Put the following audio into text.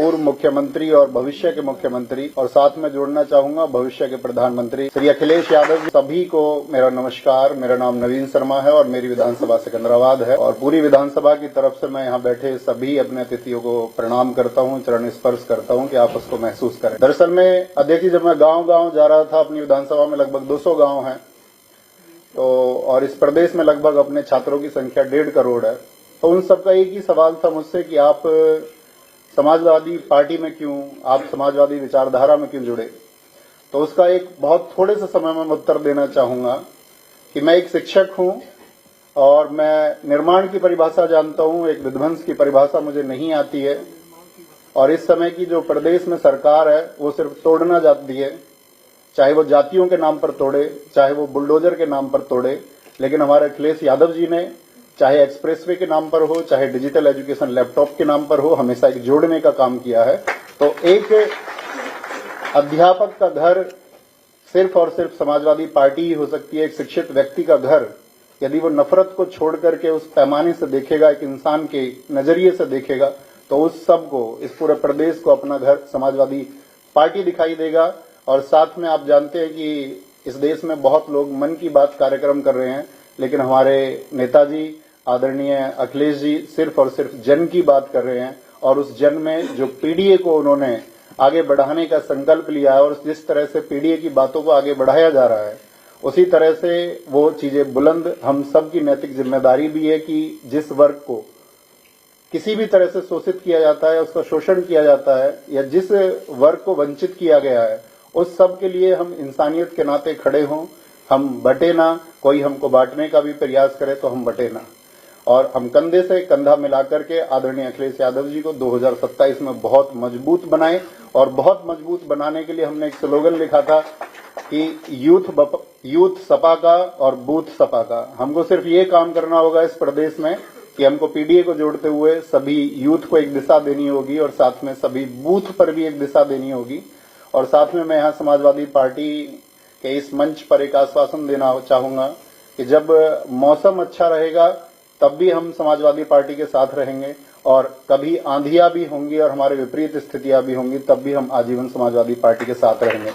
पूर्व मुख्यमंत्री और भविष्य के मुख्यमंत्री और साथ में जोड़ना चाहूंगा भविष्य के प्रधानमंत्री श्री अखिलेश यादव जी, सभी को मेरा नमस्कार। मेरा नाम नवीन शर्मा है और मेरी विधानसभा सिकंदराबाद है और पूरी विधानसभा की तरफ से मैं यहाँ बैठे सभी अपने अतिथियों को प्रणाम करता हूँ, चरण स्पर्श करता हूँ कि आप उसको महसूस करें। दरअसल में अध्यक्ष जी, जब मैं गाँव जा रहा था, अपनी विधानसभा में लगभग 200 गाँव है तो और इस प्रदेश में लगभग अपने छात्रों की संख्या 1.5 करोड़ है, तो उन सबका एक ही सवाल था मुझसे कि आप समाजवादी पार्टी में क्यों, आप समाजवादी विचारधारा में क्यों जुड़े। तो उसका एक बहुत थोड़े से समय में उत्तर देना चाहूंगा कि मैं एक शिक्षक हूं और मैं निर्माण की परिभाषा जानता हूं, एक विध्वंस की परिभाषा मुझे नहीं आती है। और इस समय की जो प्रदेश में सरकार है वो सिर्फ तोड़ना चाहती है, चाहे वो जातियों के नाम पर तोड़े, चाहे वो बुलडोजर के नाम पर तोड़े। लेकिन हमारे अखिलेश यादव जी ने चाहे एक्सप्रेसवे के नाम पर हो, चाहे डिजिटल एजुकेशन लैपटॉप के नाम पर हो, हमेशा एक जोड़ने का काम किया है। तो एक अध्यापक का घर सिर्फ और सिर्फ समाजवादी पार्टी ही हो सकती है। एक शिक्षित व्यक्ति का घर यदि वो नफरत को छोड़ करके उस पैमाने से देखेगा, एक इंसान के नजरिए से देखेगा, तो उस सब को, इस पूरे प्रदेश को अपना घर समाजवादी पार्टी दिखाई देगा। और साथ में आप जानते हैं कि इस देश में बहुत लोग मन की बात कार्यक्रम कर रहे हैं, लेकिन हमारे नेताजी आदरणीय अखिलेश जी सिर्फ और सिर्फ जन की बात कर रहे हैं। और उस जन में जो पीडीए को उन्होंने आगे बढ़ाने का संकल्प लिया है और जिस तरह से पीडीए की बातों को आगे बढ़ाया जा रहा है, उसी तरह से वो चीजें बुलंद, हम सब की नैतिक जिम्मेदारी भी है कि जिस वर्ग को किसी भी तरह से शोषित किया जाता है, उसका शोषण किया जाता है, या जिस वर्ग को वंचित किया गया है, उस सब के लिए हम इंसानियत के नाते खड़े हों। हम बटे ना, कोई हमको बांटने का भी प्रयास करे तो हम बटे ना, और हम कंधे से कंधा मिलाकर के आदरणीय अखिलेश यादव जी को 2027 में बहुत मजबूत बनाएं। और बहुत मजबूत बनाने के लिए हमने एक स्लोगन लिखा था कि यूथ सपा का और बूथ सपा का। हमको सिर्फ ये काम करना होगा इस प्रदेश में कि हमको पीडीए को जोड़ते हुए सभी यूथ को एक दिशा देनी होगी और साथ में सभी बूथ पर भी एक दिशा देनी होगी। और साथ में मैं यहाँ समाजवादी पार्टी के इस मंच पर एक आश्वासन देना चाहूंगा कि जब मौसम अच्छा रहेगा तब भी हम समाजवादी पार्टी के साथ रहेंगे, और कभी आंधियां भी होंगी और हमारे विपरीत स्थितियां भी होंगी, तब भी हम आजीवन समाजवादी पार्टी के साथ रहेंगे।